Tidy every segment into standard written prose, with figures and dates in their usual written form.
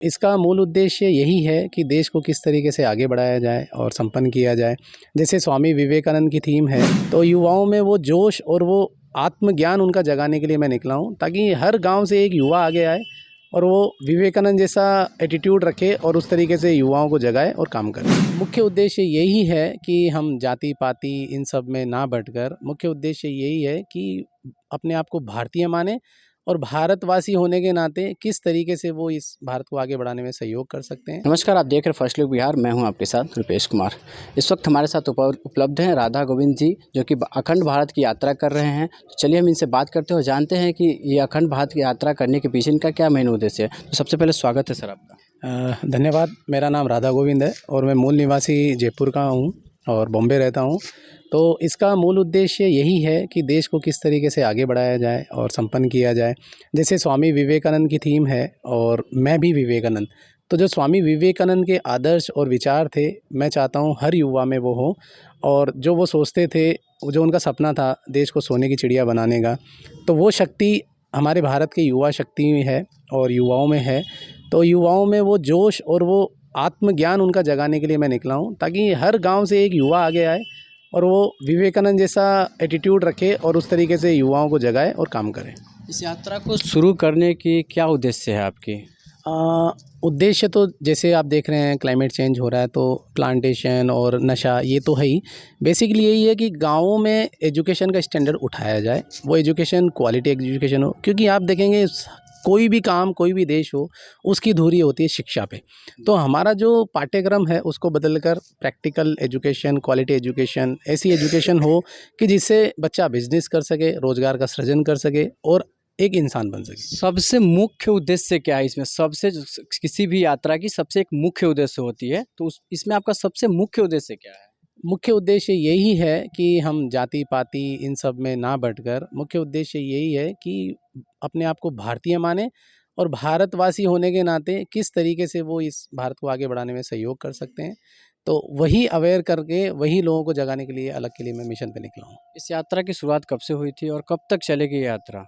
इसका मूल उद्देश्य यही है कि देश को किस तरीके से आगे बढ़ाया जाए और संपन्न किया जाए। जैसे स्वामी विवेकानंद की थीम है, तो युवाओं में वो जोश और वो आत्मज्ञान उनका जगाने के लिए मैं निकला हूँ, ताकि हर गांव से एक युवा आगे आए और वो विवेकानंद जैसा एटीट्यूड रखे और उस तरीके से युवाओं को जगाए और काम करे। मुख्य उद्देश्य यही है कि हम जाति पाति इन सब में ना बंटकर, मुख्य उद्देश्य यही है कि अपने आप को भारतीय माने और भारतवासी होने के नाते किस तरीके से वो इस भारत को आगे बढ़ाने में सहयोग कर सकते हैं। नमस्कार, आप देख रहे हैं फर्स्ट लुक बिहार। मैं हूं आपके साथ रुपेश कुमार। इस वक्त हमारे साथ उपलब्ध हैं राधा गोविंद जी, जो कि अखंड भारत की यात्रा कर रहे हैं। तो चलिए हम इनसे बात करते हैं और जानते हैं कि ये अखंड भारत की यात्रा करने के पीछे इनका क्या मेन उद्देश्य है। तो सबसे पहले स्वागत है सर आपका। धन्यवाद। मेरा नाम राधा गोविंद है और मैं मूल निवासी जयपुर का हूँ और बॉम्बे रहता हूँ। तो इसका मूल उद्देश्य यही है कि देश को किस तरीके से आगे बढ़ाया जाए और संपन्न किया जाए। जैसे स्वामी विवेकानंद की थीम है और मैं भी विवेकानंद, तो जो स्वामी विवेकानंद के आदर्श और विचार थे, मैं चाहता हूँ हर युवा में वो हो। और जो वो सोचते थे, जो उनका सपना था देश को सोने की चिड़िया बनाने का, तो वो शक्ति हमारे भारत की युवा शक्ति में है और युवाओं में है। तो युवाओं में वो जोश और वो आत्मज्ञान उनका जगाने के लिए मैं निकला हूँ, ताकि हर गांव से एक युवा आगे आए और वो विवेकानंद जैसा एटीट्यूड रखे और उस तरीके से युवाओं को जगाए और काम करे। इस यात्रा को शुरू करने की क्या उद्देश्य है आपकी? उद्देश्य तो जैसे आप देख रहे हैं क्लाइमेट चेंज हो रहा है, तो प्लांटेशन और नशा ये तो है ही। बेसिकली यही है कि गाँवों में एजुकेशन का स्टैंडर्ड उठाया जाए, वो एजुकेशन क्वालिटी एजुकेशन हो। क्योंकि आप देखेंगे कोई भी काम, कोई भी देश हो, उसकी धुरी होती है शिक्षा पे। तो हमारा जो पाठ्यक्रम है उसको बदलकर प्रैक्टिकल एजुकेशन, क्वालिटी एजुकेशन, ऐसी एजुकेशन हो कि जिससे बच्चा बिजनेस कर सके, रोजगार का सृजन कर सके और एक इंसान बन सके। सबसे मुख्य उद्देश्य क्या है इसमें? किसी भी यात्रा की सबसे एक मुख्य उद्देश्य होती है, तो इसमें आपका सबसे मुख्य उद्देश्य क्या है? मुख्य उद्देश्य यही है कि हम जाति पाति इन सब में ना बंटकर, मुख्य उद्देश्य यही है कि अपने आप को भारतीय माने और भारतवासी होने के नाते किस तरीके से वो इस भारत को आगे बढ़ाने में सहयोग कर सकते हैं। तो वही अवेयर करके, वही लोगों को जगाने के लिए अलग के लिए मैं मिशन पे निकला हूँ। इस यात्रा की शुरुआत कब से हुई थी और कब तक चलेगी ये यात्रा?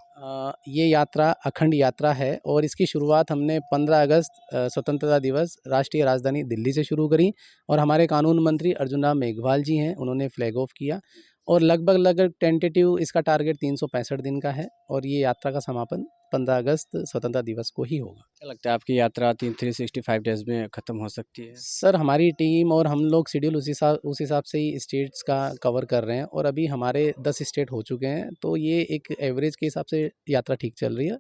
ये यात्रा अखंड यात्रा है और इसकी शुरुआत हमने 15 अगस्त स्वतंत्रता दिवस राष्ट्रीय राजधानी दिल्ली से शुरू करी। और हमारे कानून मंत्री अर्जुन राम मेघवाल जी हैं, उन्होंने फ्लैग ऑफ किया। और लगभग टेंटेटिव इसका टारगेट 365 दिन का है और ये यात्रा का समापन 15 अगस्त स्वतंत्रता दिवस को ही होगा। क्या लगता है आपकी यात्रा 365 डेज में ख़त्म हो सकती है? सर, हमारी टीम और हम लोग शेड्यूल उस हिसाब से ही स्टेट्स का कवर कर रहे हैं और अभी हमारे 10 स्टेट हो चुके हैं, तो ये एक एवरेज के हिसाब से यात्रा ठीक चल रही है।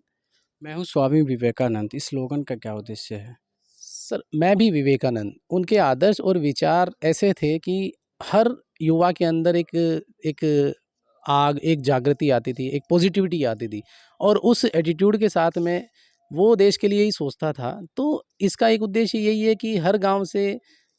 मैं हूँ स्वामी विवेकानंद, इस स्लोगन का क्या उद्देश्य है? सर, मैं भी विवेकानंद, उनके आदर्श और विचार ऐसे थे कि हर युवा के अंदर एक एक आग, एक जागृति आती थी, एक पॉजिटिविटी आती थी और उस एटीट्यूड के साथ में वो देश के लिए ही सोचता था। तो इसका एक उद्देश्य यही है कि हर गांव से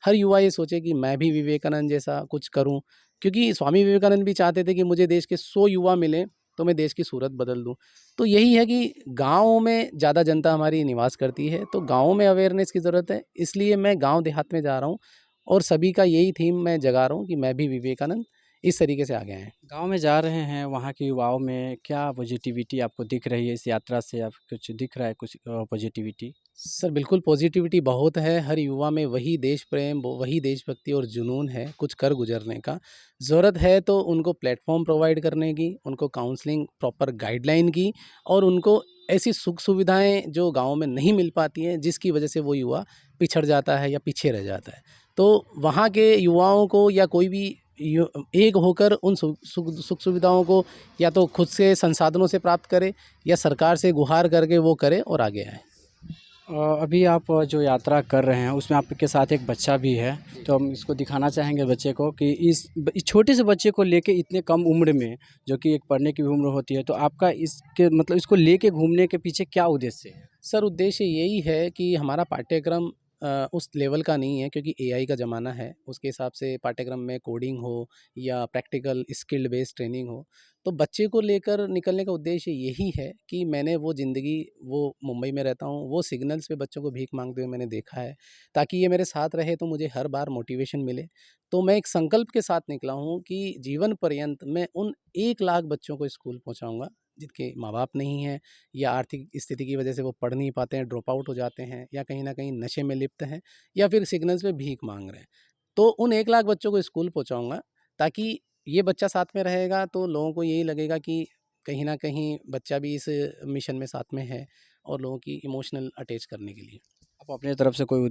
हर युवा ये सोचे कि मैं भी विवेकानंद जैसा कुछ करूं। क्योंकि स्वामी विवेकानंद भी चाहते थे कि मुझे देश के 100 युवा मिलें तो मैं देश की सूरत बदल दूं। तो यही है कि गाँव में ज़्यादा जनता हमारी निवास करती है, तो गाँव में अवेयरनेस की ज़रूरत है। इसलिए मैं गाँव देहात में जा रहा हूँ और सभी का यही थीम मैं जगा रहा हूँ कि मैं भी विवेकानंद, इस तरीके से आगे आएँ। गाँव में जा रहे हैं, वहाँ के युवाओं में क्या पॉजिटिविटी आपको दिख रही है इस यात्रा से? आप कुछ दिख रहा है कुछ पॉजिटिविटी? सर, बिल्कुल पॉजिटिविटी बहुत है। हर युवा में वही देश प्रेम, वही देशभक्ति और जुनून है कुछ कर गुजरने का। ज़रूरत है तो उनको प्लेटफ़ॉर्म प्रोवाइड करने की, उनको काउंसलिंग, प्रॉपर गाइडलाइन की और उनको ऐसी सुख सुविधाएँ जो गाँव में नहीं मिल पाती हैं, जिसकी वजह से वो युवा पिछड़ जाता है या पीछे रह जाता है। तो वहाँ के युवाओं को या कोई भी एक होकर उन सुख सुविधाओं को या तो खुद से संसाधनों से प्राप्त करे या सरकार से गुहार करके वो करे और आगे आए। अभी आप जो यात्रा कर रहे हैं उसमें आपके साथ एक बच्चा भी है, तो हम इसको दिखाना चाहेंगे बच्चे को कि इस छोटे से बच्चे को लेके इतने कम उम्र में, जो कि एक पढ़ने की भी उम्र होती है, तो आपका इसके मतलब इसको लेके घूमने के पीछे क्या उद्देश्य है? सर, उद्देश्य यही है कि हमारा पाठ्यक्रम उस लेवल का नहीं है, क्योंकि एआई का ज़माना है। उसके हिसाब से पाठ्यक्रम में कोडिंग हो या प्रैक्टिकल स्किल्ड बेस्ड ट्रेनिंग हो। तो बच्चे को लेकर निकलने का उद्देश्य यही है कि मैंने वो ज़िंदगी, वो मुंबई में रहता हूँ, वो सिग्नल्स पे बच्चों को भीख मांगते हुए मैंने देखा है। ताकि ये मेरे साथ रहे तो मुझे हर बार मोटिवेशन मिले। तो मैं एक संकल्प के साथ निकला हूँ कि जीवन पर्यंत मैं उन 1 लाख बच्चों को स्कूल पहुँचाऊँगा जिनके माँ बाप नहीं हैं या आर्थिक स्थिति की वजह से वो पढ़ नहीं पाते हैं, ड्रॉप आउट हो जाते हैं या कहीं न कहीं नशे में लिप्त हैं या फिर सिग्नल्स पे भीख माँग रहे हैं। तो उन 1 लाख बच्चों को स्कूल पहुँचाऊँगा, ताकि ये बच्चा साथ में रहेगा तो लोगों को यही लगेगा कि कहीं न कहीं बच्चा भी इस मिशन में साथ में है और लोगों की इमोशनल अटैच करने के लिए। आप अपनी तरफ से कोई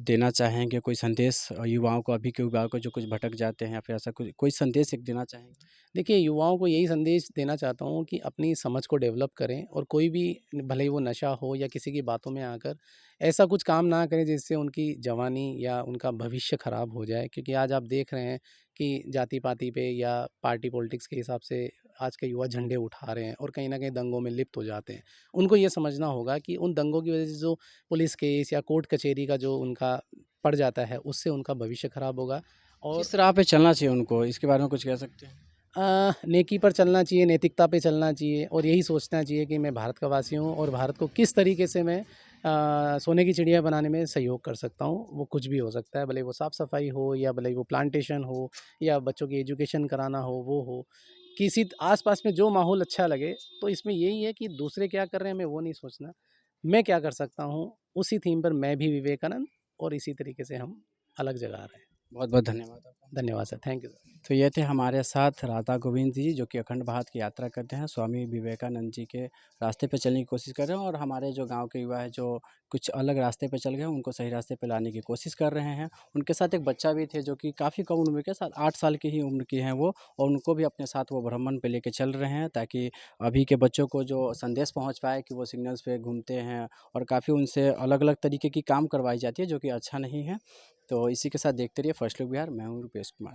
देना चाहेंगे, कोई संदेश युवाओं को, अभी के युवाओं को जो कुछ भटक जाते हैं या फिर ऐसा कुछ कोई संदेश एक देना चाहेंगे? देखिए, युवाओं को यही संदेश देना चाहता हूँ कि अपनी समझ को डेवलप करें और कोई भी, भले ही वो नशा हो या किसी की बातों में आकर ऐसा कुछ काम ना करें जिससे उनकी जवानी या उनका भविष्य खराब हो जाए। क्योंकि आज आप देख रहे हैं कि जाति-पाति पे या पार्टी पॉलिटिक्स के हिसाब से आज के युवा झंडे उठा रहे हैं और कहीं न कहीं दंगों में लिप्त हो जाते हैं। उनको ये समझना होगा कि उन दंगों की वजह से जो पुलिस केस या कोर्ट कचहरी का जो उनका पड़ जाता है, उससे उनका भविष्य खराब होगा। और किस राह पे चलना चाहिए उनको, इसके बारे में कुछ कह सकते हैं? नेकी पर चलना चाहिए, नैतिकता पे चलना चाहिए और यही सोचना चाहिए कि मैं भारत का वासी हूँ और भारत को किस तरीके से मैं सोने की चिड़िया बनाने में सहयोग कर सकता हूँ। वो कुछ भी हो सकता है, भले वो साफ-सफाई हो या भले वो प्लांटेशन हो या बच्चों की एजुकेशन कराना हो, वो हो। किसी आस-पास में जो माहौल अच्छा लगे, तो इसमें यही है कि दूसरे क्या कर रहे हैं, हमें वो नहीं सोचना। मैं क्या कर सकता हूँ, उसी थीम पर मैं भी विवेकानंद और इसी तरीके से हम अलग जगह आ रहे हैं। बहुत-बहुत धन्यवाद आपका। धन्यवाद सर, थैंक यू सर। तो ये थे हमारे साथ राधा गोविंद जी, जो कि अखंड भारत की यात्रा करते हैं, स्वामी विवेकानंद जी के रास्ते पे चलने की कोशिश कर रहे हैं और हमारे जो गाँव के युवा हैं, जो कुछ अलग रास्ते पे चल गए हैं, उनको सही रास्ते पे लाने की कोशिश कर रहे हैं। उनके साथ एक बच्चा भी थे, जो कि काफ़ी कम उम्र के साथ 8 साल की ही उम्र के हैं वो, और उनको भी अपने साथ वो भ्रमण पे लेके चल रहे हैं, ताकि अभी के बच्चों को जो संदेश पहुँच पाए कि वो सिग्नल्स पे घूमते हैं और काफ़ी उनसे अलग-अलग तरीके की काम करवाई जाती है, जो कि अच्छा नहीं है। तो इसी के साथ देखते रहिए फर्स्ट लुक बिहार। मैं हूँ रुपेश कुमार।